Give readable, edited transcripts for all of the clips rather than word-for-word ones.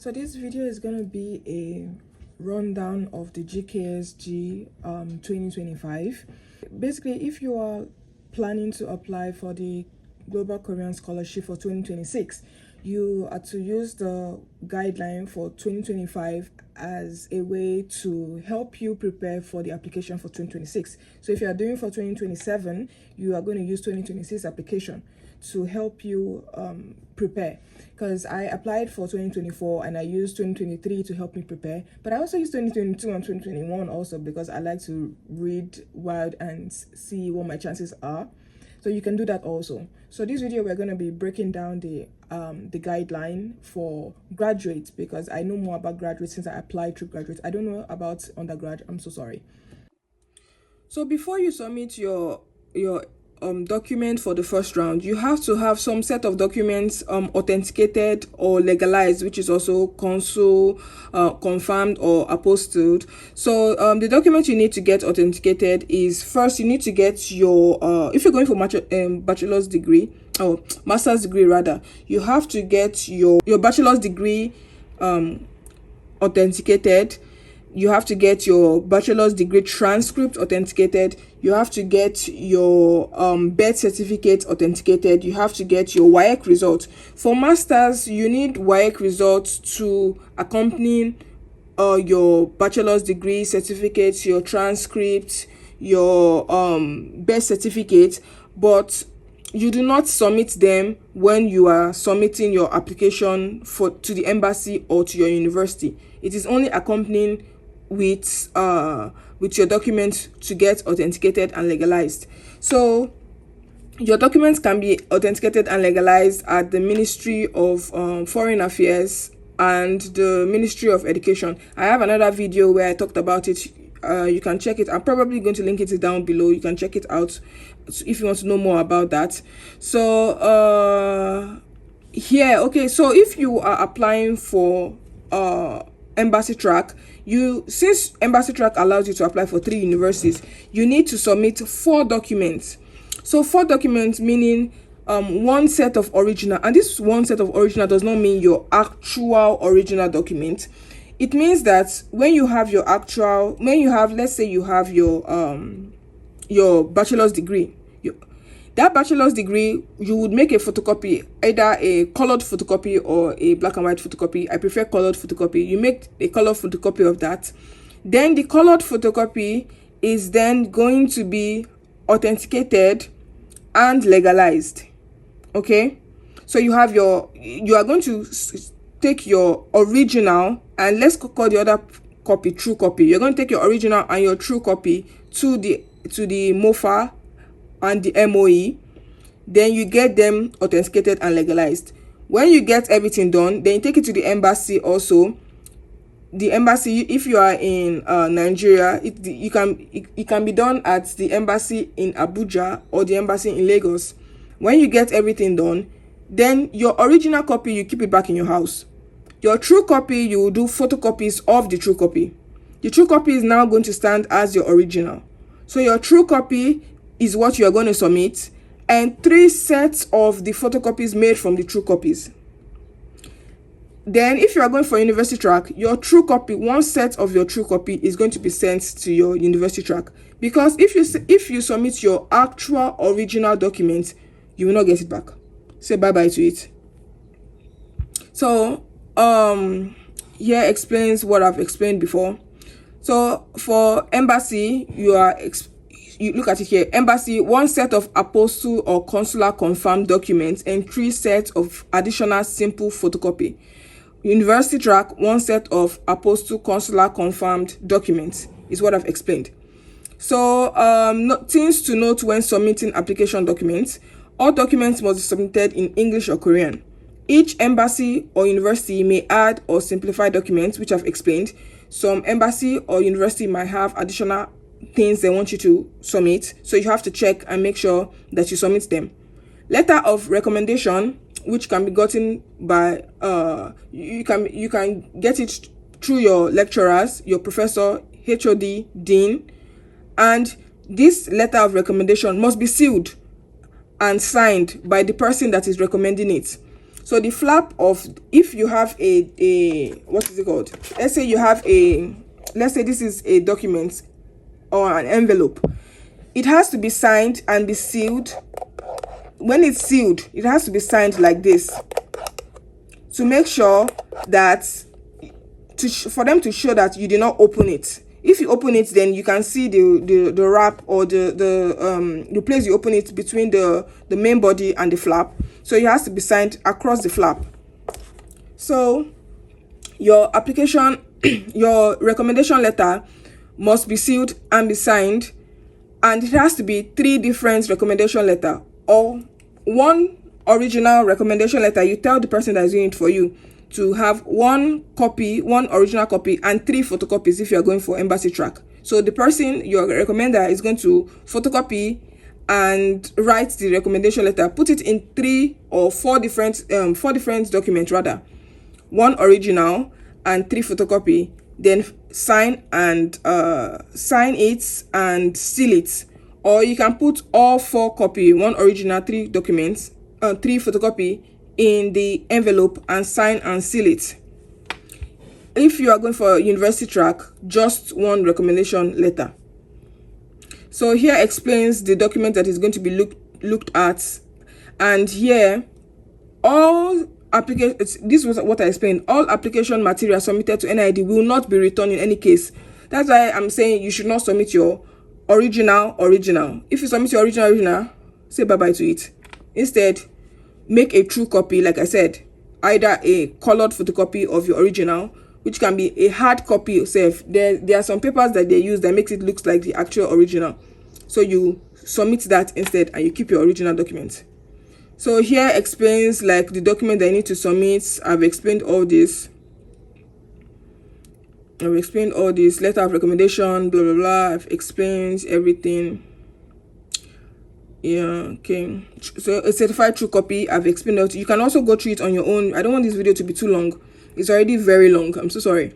So this video is going to be a rundown of the GKS-G 2025. Basically, if you are planning to apply for the Global Korean Scholarship for 2026, you are to use the guideline for 2025 as a way to help you prepare for the application for 2026. So if you are doing for 2027, you are going to use 2026 application to help you prepare, because I applied for 2024 and I used 2023 to help me prepare, but I also used 2022 and 2021 also because I like to read wild and see what my chances are. So you can do that also. So this video we're going to be breaking down the guideline for graduates, because I know more about graduates since I applied through graduates. I don't know about undergrad. I'm so sorry. So before you submit your document for the first round, you have to have some set of documents authenticated or legalized, which is also consul confirmed or apostilled. So the document you need to get authenticated is, first you need to get your if you're going for bachelor's degree or master's degree rather, you have to get your bachelor's degree authenticated. You have to get your bachelor's degree transcript authenticated. You have to get your birth certificate authenticated. You have to get your WAEC results. For masters, you need WAEC results to accompany your bachelor's degree certificates, your transcript, your birth certificate, but you do not submit them when you are submitting your application to the embassy or to your university. It is only accompanying with your document to get authenticated and legalized. So your documents can be authenticated and legalized at the Ministry of Foreign Affairs and the Ministry of Education. I have another video where I talked about it. You can check it. I'm probably going to link it down below. You can check it out if you want to know more about that. So here, okay, so if you are applying for embassy track, since embassy track allows you to apply for 3 universities, you need to submit 4 documents. So 4 documents meaning one set of original, and this one set of original does not mean your actual original document. It means that when you have your actual, let's say you have your bachelor's degree, that bachelor's degree, you would make a photocopy, either a colored photocopy or a black and white photocopy. I prefer colored photocopy. You make a colored photocopy of that. Then the colored photocopy is then going to be authenticated and legalized. Okay? So you are going to take your original, and let's call the other copy true copy. You're going to take your original and your true copy to the MOFA and the MOE. Then you get them authenticated and legalized. When you get everything done, then you take it to the embassy also. The embassy, if you are in Nigeria, it can be done at the embassy in Abuja or the embassy in Lagos. When you get everything done, then your original copy, you keep it back in your house. Your true copy, you will do photocopies of the true copy. The true copy is now going to stand as your original. So your true copy is what you are going to submit, and 3 sets of the photocopies made from the true copies. Then if you are going for university track, your true copy, 1 set of your true copy is going to be sent to your university track, because if you submit your actual original document, you will not get it back. Say bye-bye to it. So here explains what I've explained before. So for embassy, you look at it here. Embassy, 1 set of apostle or consular confirmed documents and 3 sets of additional simple photocopy. University track, 1 set of apostle consular confirmed documents is what I've explained. So things to note when submitting application documents. All documents must be submitted in English or Korean. Each embassy or university may add or simplify documents, which I've explained. Some embassy or university might have additional things they want you to submit, so you have to check and make sure that you submit them. Letter of recommendation, which can be gotten by you can get it through your lecturers, your professor, HOD, dean, and this letter of recommendation must be sealed and signed by the person that is recommending it. So the flap of, if you have a what is it called, let's say you have a, let's say this is a document or an envelope, it has to be signed and be sealed. When it's sealed, it has to be signed like this, to make sure that, for them to show that you did not open it. If you open it, then you can see the wrap, or the place you open it between the main body and the flap. So it has to be signed across the flap. So your application, your recommendation letter must be sealed and be signed, and it has to be 3 different recommendation letter, or 1 original recommendation letter. You tell the person that is doing it for you to have 1 copy, 1 original copy, and 3 photocopies if you are going for embassy track. So the person, your recommender, is going to photocopy and write the recommendation letter, put it in 3 or 4 different documents rather, 1 original and 3 photocopy, then sign it and seal it. Or you can put all 4 copy, 1 original, 3 documents, 3 photocopy in the envelope and sign and seal it. If you are going for a university track, just 1 recommendation letter. So here explains the document that is going to be looked at, and here all applications, this was what I explained, all application material submitted to NID will not be returned in any case. That's why I'm saying you should not submit your original. If you submit your original, say bye-bye to it. Instead, make a true copy, like I said, either a colored photocopy of your original, which can be a hard copy yourself. There are some papers that they use that makes it look like the actual original. So you submit that instead and you keep your original document. So here explains like the document that you need to submit. I've explained all this. Letter of recommendation, blah, blah, blah. I've explained everything. Yeah, okay. So a certified true copy, I've explained that. You can also go through it on your own. I don't want this video to be too long. It's already very long. I'm so sorry.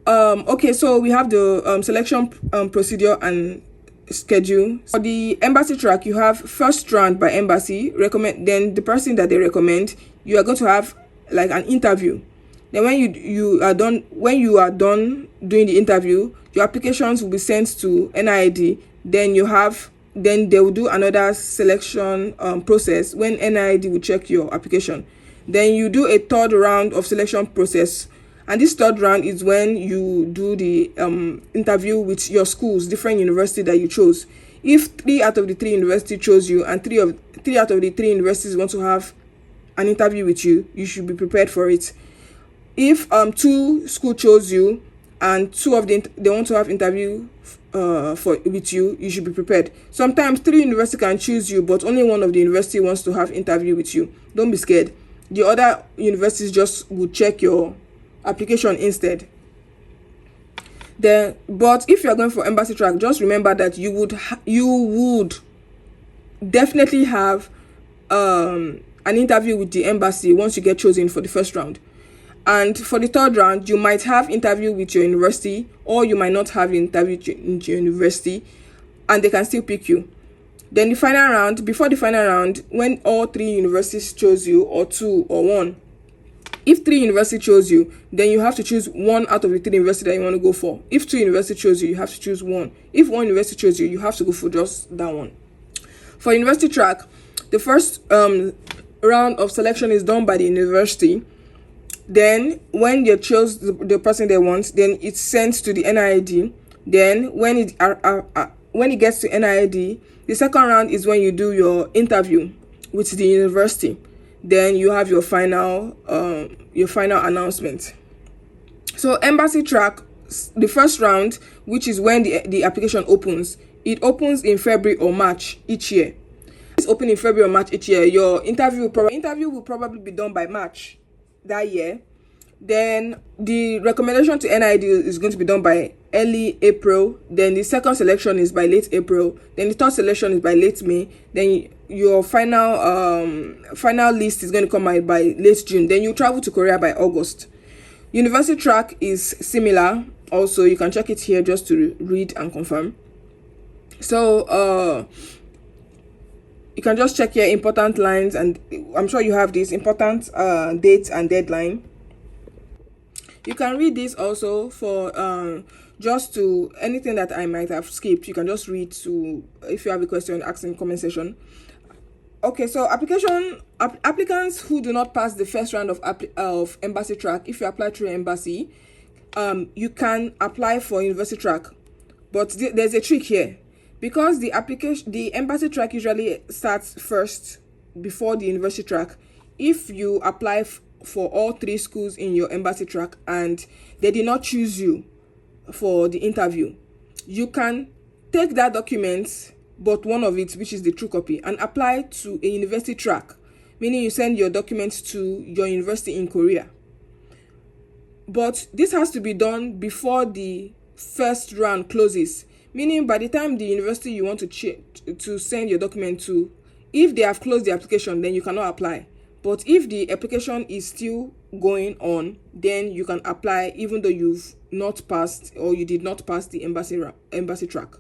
Okay, so we have the selection procedure and schedule. For the embassy track, you have first round by embassy, then the person that they recommend, you are going to have like an interview. Then when you are done doing the interview, your applications will be sent to NID. Then they will do another selection process when NID will check your application. Then you do a 3rd round of selection process, and this 3rd round is when you do the interview with your schools, different university that you chose. If 3 out of the 3 universities chose you, and 3 out of the 3 universities want to have an interview with you, you should be prepared for it. If 2 schools chose you and 2 of them they want to have interview with you, you should be prepared. Sometimes 3 universities can choose you, but only 1 of the university wants to have interview with you. Don't be scared. The other universities just will check your application instead. But if you are going for embassy track, just remember that you would definitely have an interview with the embassy once you get chosen for the 1st round. And for the 3rd round, you might have interview with your university, or you might not have interview in your university, and they can still pick you. Then the final round, before the final round, when all 3 universities chose you, or 2 or 1, if 3 universities chose you, then you have to choose 1 out of the 3 universities that you want to go for. If 2 universities chose you, you have to choose 1. If 1 university chose you, you have to go for just that one. For university track, the first round of selection is done by the university. Then when they chose the person they want, then it's sent to the NID. Then when it gets to NID, the 2nd round is when you do your interview with the university. Then you have your final announcement. So embassy track, the 1st round, which is when the application opens, it opens in February or March each year. It's open in February or March each year. Your interview will probably be done by March that year. Then the recommendation to NID is going to be done by early April. Then the 2nd selection is by late April. Then the 3rd selection is by late May. Then your final list is going to come out by late June. Then you travel to Korea by August. University track is similar. Also, you can check it here just to read and confirm. So you can just check here important lines, and I'm sure you have this important date and deadline. You can read this also for just to anything that I might have skipped. You can just read to, if you have a question, ask in the comment section. Okay, so applicants who do not pass the first round of embassy track, if you apply through embassy, you can apply for university track, but there's a trick here, because the embassy track usually starts first before the university track. If you apply for all 3 schools in your embassy track and they did not choose you for the interview, you can take that document, but one of it, which is the true copy, and apply to a university track, meaning you send your documents to your university in Korea. But this has to be done before the first round closes, meaning by the time the university you want to send your document to, if they have closed the application, then you cannot apply. But if the application is still going on, then you can apply even though you've not passed, or you did not pass the embassy track.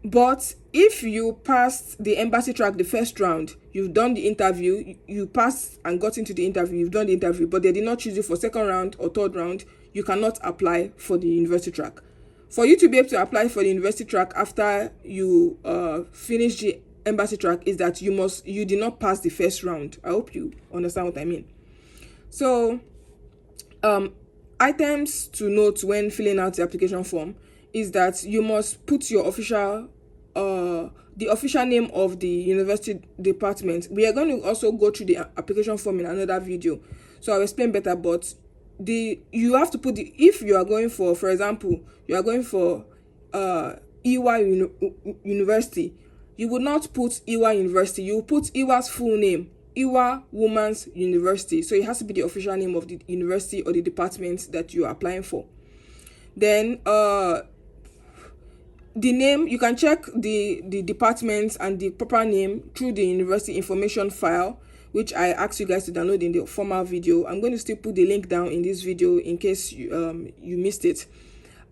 But if you passed the embassy track the first round, you've done the interview, you passed and got into the interview, you've done the interview, but they did not choose you for second round or third round, you cannot apply for the university track. For you to be able to apply for the university track after you finish the embassy track, is that you did not pass the first round. I hope you understand what I mean. So items to note when filling out the application form is that you must put your official the official name of the university department. We are going to also go through the application form in another video, so I'll explain better. But you have to put if you are going for example, you are going for EY University, you would not put EY University, you will put EY's full name, EY Women's University. So it has to be the official name of the university or the department that you are applying for. Then the name, you can check the department and the proper name through the university information file, which I asked you guys to download in the former video. I'm going to still put the link down in this video in case you missed it.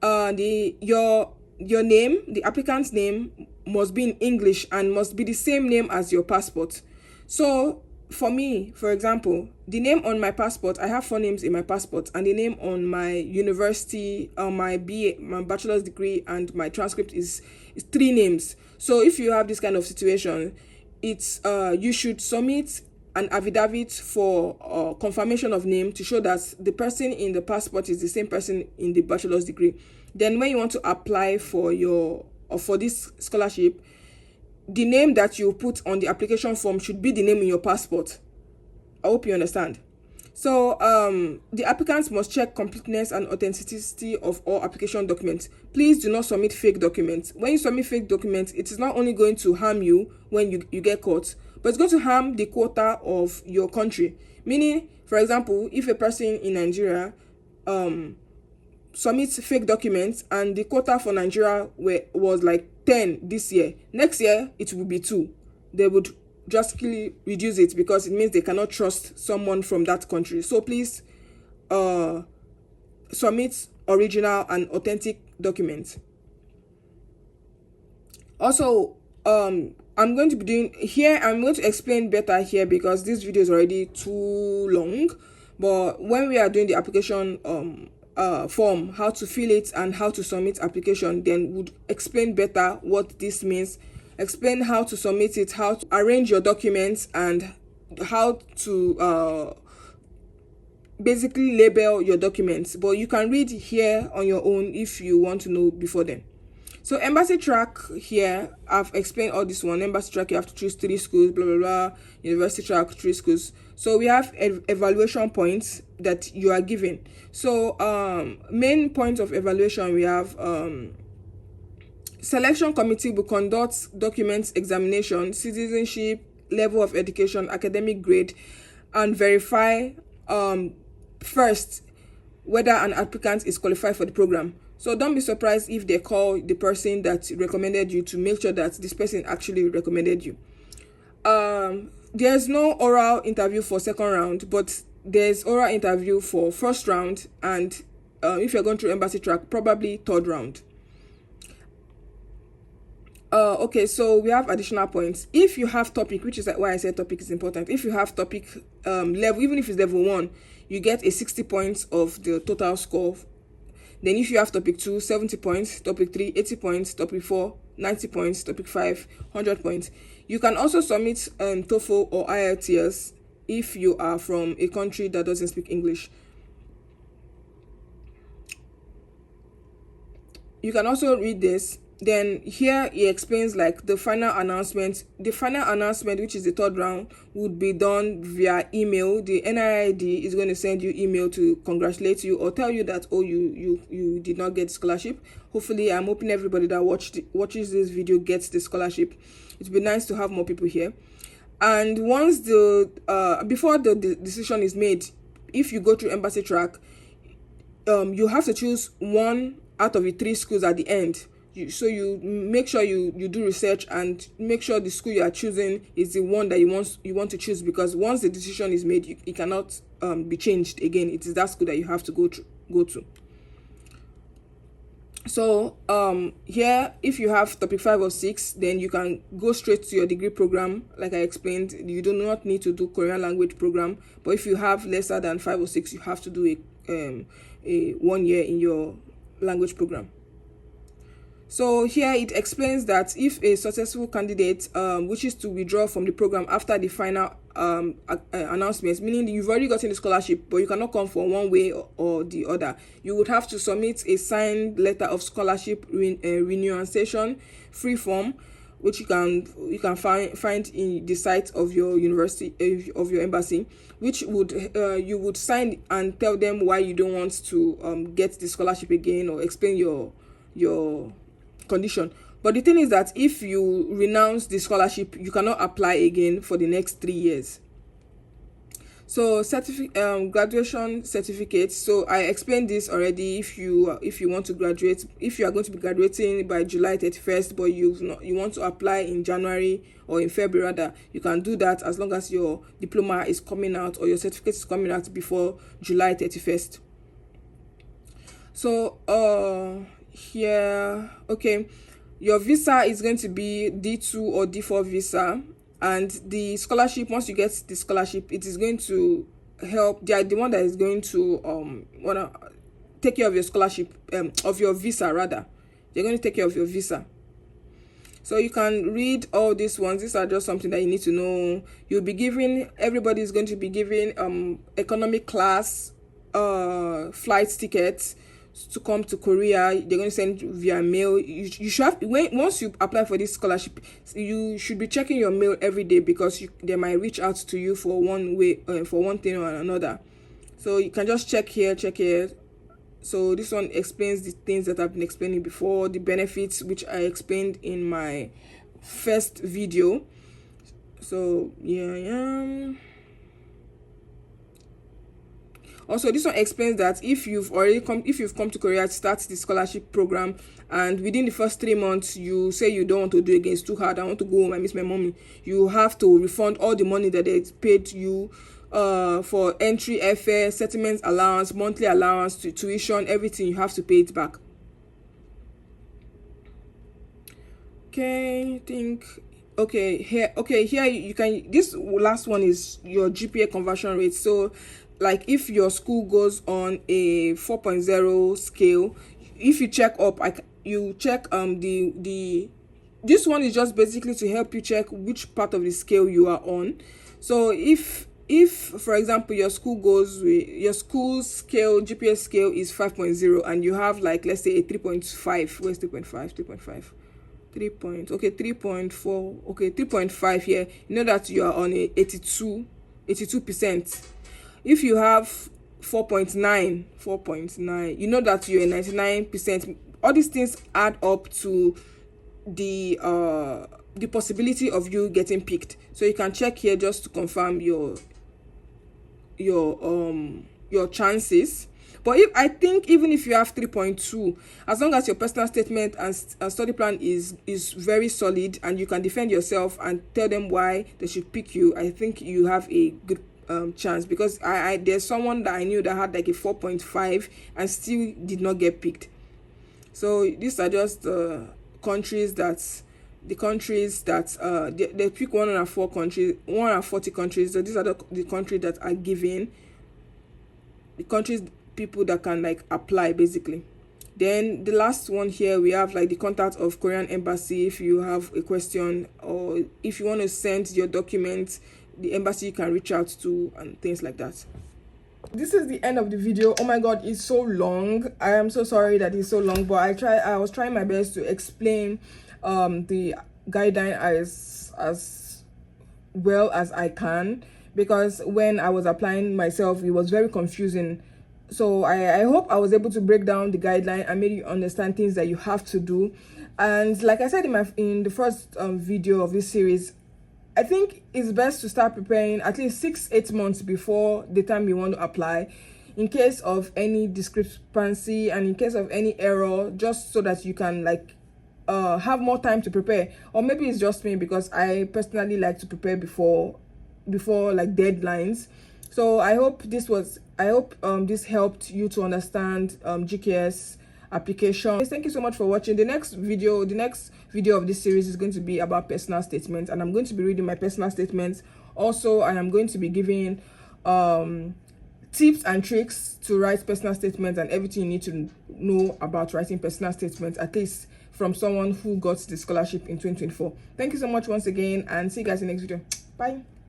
Your name, the applicant's name, must be in English and must be the same name as your passport. So for me, for example, the name on my passport, I have 4 names in my passport, and the name on my university, my BA, my bachelor's degree, and my transcript is 3 names. So if you have this kind of situation, it's you should submit an affidavit for confirmation of name to show that the person in the passport is the same person in the bachelor's degree. Then when you want to apply for this scholarship, the name that you put on the application form should be the name in your passport. I hope you understand. So the applicants must check completeness and authenticity of all application documents. Please do not submit fake documents. When you submit fake documents, it is not only going to harm you when you get caught, but it's going to harm the quota of your country. Meaning, for example, if a person in Nigeria submits fake documents and the quota for Nigeria was like 10 this year, next year it will be 2. They would drastically reduce it because it means they cannot trust someone from that country. So please submit original and authentic documents. Also, I'm going to explain better here because this video is already too long. But when we are doing the application form, how to fill it and how to submit application, then would explain better what this means, explain how to submit it, how to arrange your documents, and how to basically label your documents. But you can read here on your own if you want to know before then. So embassy track here, I've explained all this one. Embassy track, you have to choose 3 schools, blah blah blah. University track, 3 schools. So we have evaluation points that you are given. So main points of evaluation, we have selection committee will conduct documents examination, citizenship, level of education, academic grade, and verify first whether an applicant is qualified for the program. So don't be surprised if they call the person that recommended you to make sure that this person actually recommended you. There's no oral interview for second round, but there's oral interview for first round, and if you're going through embassy track, probably third round. Okay, so we have additional points. If you have topic, which is why I said topic is important. If you have topic level, even if it's level 1, you get a 60 points of the total score. Then if you have topic 2, 70 points, topic 3, 80 points, topic 4, 90 points, topic 5, 100 points. You can also submit TOEFL or IELTS if you are from a country that doesn't speak English. You can also read this. Then here he explains like the final announcement. The final announcement, which is the third round, would be done via email. The NIID is going to send you email to congratulate you or tell you that, oh, you did not get scholarship. Hopefully, I'm hoping everybody that watches this video gets the scholarship. It would be nice to have more people here. And once before the decision is made, if you go through embassy track, you have to choose one out of the 3 schools at the end. So you make sure you do research and make sure the school you are choosing is the one that you want to choose, because once the decision is made, it cannot be changed again. It is that school that you have to go to. So here, if you have topic 5 or 6, then you can go straight to your degree program. Like I explained, you do not need to do Korean language program, but if you have lesser than 5 or 6, you have to do a 1 year in your language program. So here it explains that if a successful candidate wishes to withdraw from the program after the final announcements, meaning you've already gotten the scholarship but you cannot come for one way or the other, you would have to submit a signed letter of scholarship renunciation free form, which you can find in the site of your university, of your embassy, which would you would sign and tell them why you don't want to get the scholarship again, or explain your condition. But the thing is that if you renounce the scholarship, you cannot apply again for the next 3 years. So graduation certificates. So I explained this already. If you want to graduate, if you are going to be graduating by July 31st, but you want to apply in January or in February rather, you can do that as long as your diploma is coming out or your certificate is coming out before July 31st. So here, okay, your visa is going to be D2 or D4 visa, and the scholarship, once you get the scholarship, it is going to help. They are the one that is going to wanna take care of your scholarship, of your visa rather. They're going to take care of your visa. So you can read all these ones. These are just something that you need to know. Everybody is going to be given economic class flight tickets to come to Korea. They're going to send via mail. You should have, once you apply for this scholarship, you should be checking your mail every day, because they might reach out to you for one thing or another. So you can just check here. So this one explains the things that I've been explaining before, the benefits which I explained in my first video. So yeah. Also, this one explains that if you've come to Korea to start the scholarship program, and within the first 3 months you say you don't want to do it again, it's too hard, I want to go home, I miss my mommy, you have to refund all the money that they paid you for entry, airfare, settlement allowance, monthly allowance, tuition, everything. You have to pay it back. Okay, here you can, this last one is your GPA conversion rate. So like if your school goes on a 4.0 scale, if you check up, you check this one is just basically to help you check which part of the scale you are on. So if for example your school's scale, GPA scale is 5.0, and you have, like, let's say a 3.5, where's 3.5 3.4, okay, 3.5 here, you know that you are on a 82%. If you have 4.9, you know that you're a 99%. All these things add up to the possibility of you getting picked. So you can check here just to confirm your chances. But I think even if you have 3.2, as long as your personal statement and study plan is very solid, and you can defend yourself and tell them why they should pick you, I think you have a good chance. Because there's someone that I knew that had like a 4.5 and still did not get picked. So these are just countries that the countries that they pick 104 countries, 140 countries. So these are the countries that are given, the countries, people that can like apply basically. Then the last one here, we have like the contact of Korean embassy. If you have a question or if you want to send your documents, the embassy you can reach out to and things like that. This is the end of the video. Oh my god, it's so long. I am so sorry that it's so long, but I was trying my best to explain the guideline as well as I can, because when I was applying myself, it was very confusing. So I hope I was able to break down the guideline and make you understand things that you have to do. And like I said in the first video of this series, I think it's best to start preparing at least 6-8 months before the time you want to apply, in case of any discrepancy and in case of any error, just so that you can like have more time to prepare. Or maybe it's just me, because I personally like to prepare before like deadlines. So I hope this helped you to understand GKS application. Thank you so much for watching. The next video of this series is going to be about personal statements, and I'm going to be reading my personal statements also, and I'm going to be giving tips and tricks to write personal statements and everything you need to know about writing personal statements, at least from someone who got the scholarship in 2024. Thank you so much once again, and see you guys in the next video. Bye.